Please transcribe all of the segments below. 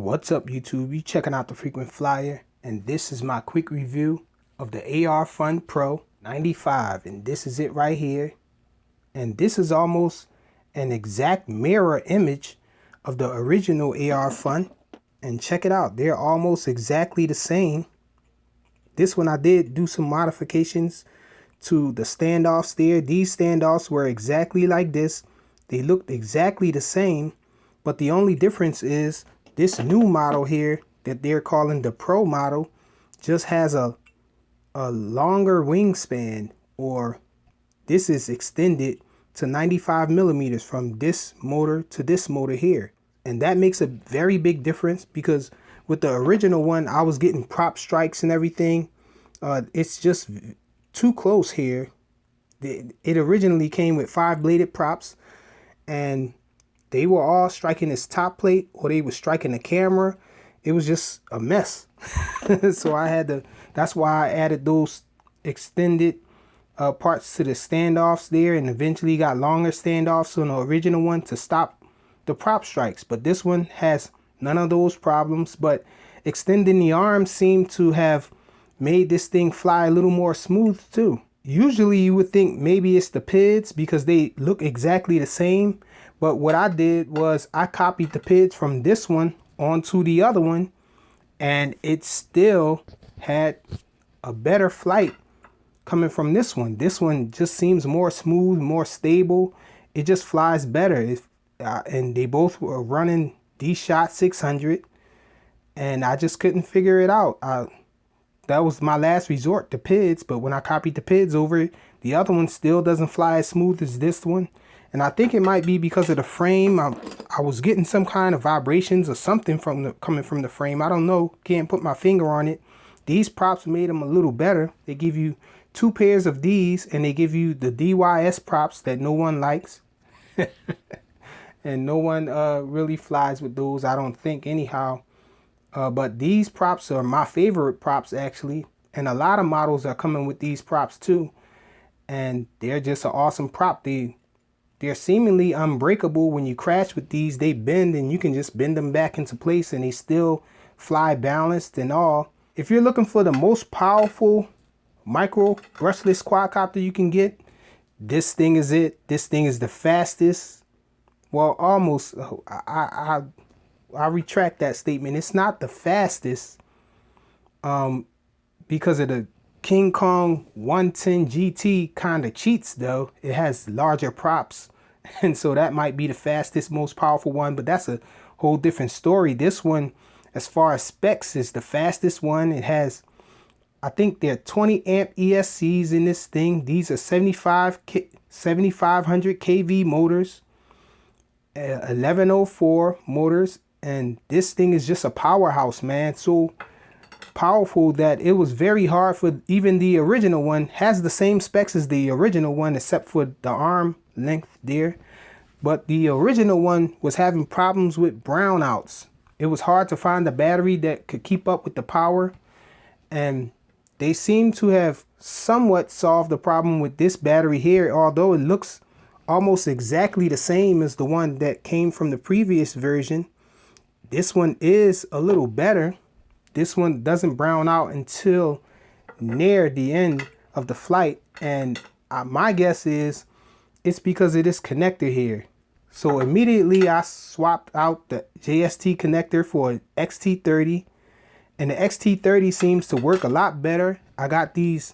What's up, YouTube? You checking out the Frequent Flyer, and this is my quick review of the AR Fun Pro 95, and this is it right here. And this is almost an exact mirror image of the original AR Fun. And check it out, they're almost exactly the same. This one I did do some modifications to the standoffs there. These standoffs were exactly like this. They looked exactly the same, but the only difference is this new model here that they're calling the Pro model just has a longer wingspan, or this is extended to 95 millimeters from this motor to this motor here. And that makes a very big difference, because with the original one I was getting prop strikes and everything. It's just too close here. It originally came with 5-bladed props, and they were all striking this top plate, or they were striking the camera. It was just a mess. So I had to, that's why I added those extended parts to the standoffs there, and eventually got longer standoffs on the original one to stop the prop strikes. But this one has none of those problems, but extending the arms seemed to have made this thing fly a little more smooth too. Usually you would think maybe it's the PIDs because they look exactly the same. But what I did was I copied the PIDs from this one onto the other one, and it still had a better flight coming from this one. This one just seems more smooth, more stable. It just flies better. And they both were running D-Shot 600, and I just couldn't figure it out. That was my last resort, the PIDs. But when I copied the PIDs over, the other one still doesn't fly as smooth as this one. And I think it might be because of the frame. I was getting some kind of vibrations or something coming from the frame. I don't know. Can't put my finger on it. These props made them a little better. They give you 2 pairs of these, and they give you the DYS props that no one likes. And no one really flies with those, I don't think, anyhow. But these props are my favorite props, actually. And a lot of models are coming with these props too. And they're just an awesome prop. They're seemingly unbreakable. When you crash with these, they bend, and you can just bend them back into place, and they still fly balanced and all. If you're looking for the most powerful micro brushless quadcopter you can get, this thing is it. This thing is the fastest. Well, almost. I retract that statement. It's not the fastest because of the King Kong 110 GT kind of cheats, though. It has larger props, and so that might be the fastest, most powerful one, but that's a whole different story. This one, as far as specs, is the fastest one. It has, I think there are 20 amp ESCs in this thing. These are 7500 kV motors, 1104 motors, and this thing is just a powerhouse, man. So powerful that it was very hard for even the original one. Has the same specs as the original one except for the arm length there, but the original one was having problems with brownouts. It was hard to find a battery that could keep up with the power, and they seem to have somewhat solved the problem with this battery here, although it looks almost exactly the same as the one that came from the previous version. This one is a little better. This one doesn't brown out until near the end of the flight, and my guess is it's because of this connector here. So immediately I swapped out the JST connector for an XT30, and the XT30 seems to work a lot better. I got these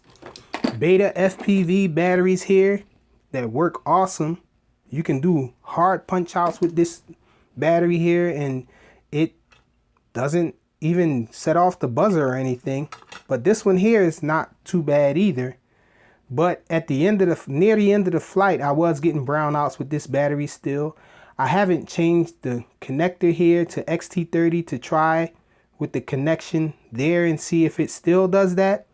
Beta FPV batteries here that work awesome. You can do hard punch outs with this battery here, and it doesn't even set off the buzzer or anything. But this one here is not too bad either. But at the end of near the end of the flight, I was getting brownouts with this battery still. I haven't changed the connector here to XT30 to try with the connection there and see if it still does that.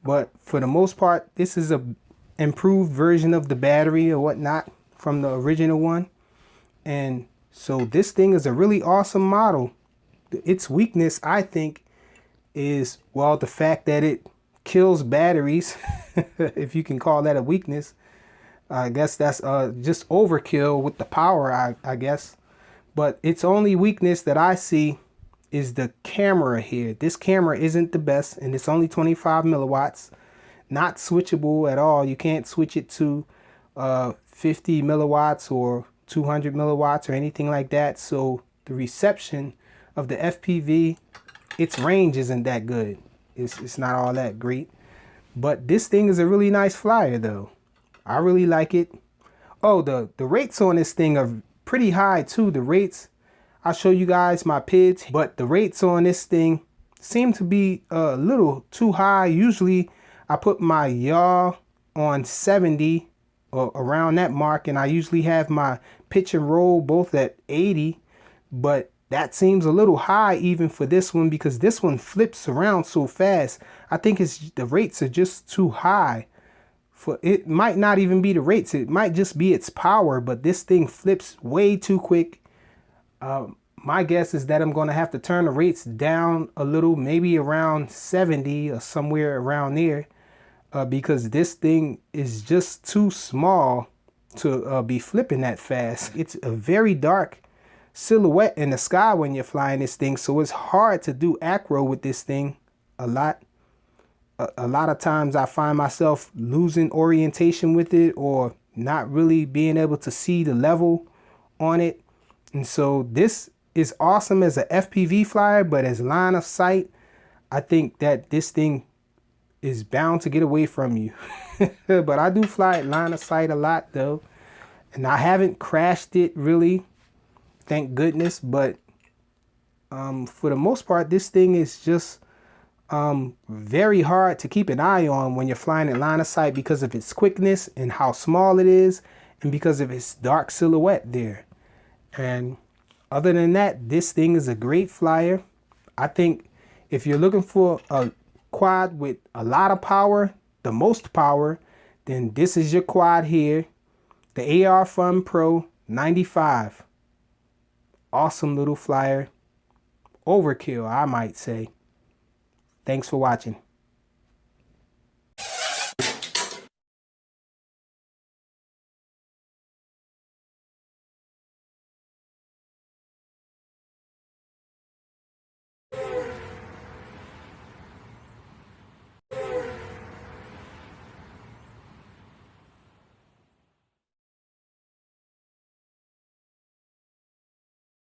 But for the most part, this is a improved version of the battery or whatnot from the original one. And so this thing is a really awesome model. Its weakness, I think, is, well, the fact that it kills batteries, if you can call that a weakness. I guess that's just overkill with the power, I guess. But its only weakness that I see is the camera here. This camera isn't the best, and it's only 25 milliwatts. Not switchable at all. You can't switch it to 50 milliwatts or 200 milliwatts or anything like that. So the reception of the FPV, its range isn't that good. It's not all that great. But this thing is a really nice flyer though. I really like it. Oh, the rates on this thing are pretty high too. The rates, I'll show you guys my PIDs, but the rates on this thing seem to be a little too high. Usually I put my yaw on 70 or around that mark, and I usually have my pitch and roll both at 80, but that seems a little high even for this one, because this one flips around so fast. I think it's the rates are just too high. For it might not even be the rates, it might just be its power, but this thing flips way too quick. My guess is that I'm going to have to turn the rates down a little, maybe around 70 or somewhere around there, because this thing is just too small to be flipping that fast. It's a very dark silhouette in the sky when you're flying this thing, so it's hard to do acro with this thing a lot. A lot of times I find myself losing orientation with it, or not really being able to see the level on it. And so this is awesome as a FPV flyer, but as line of sight, I think that this thing is bound to get away from you. But I do fly at line of sight a lot though, and I haven't crashed it really, thank goodness. But for the most part, this thing is just very hard to keep an eye on when you're flying at line of sight, because of its quickness and how small it is, and because of its dark silhouette there. And other than that, this thing is a great flyer. I think if you're looking for a quad with a lot of power, the most power, then this is your quad here, the AR Fun Pro 95. Awesome little flyer. Overkill, I might say. Thanks for watching.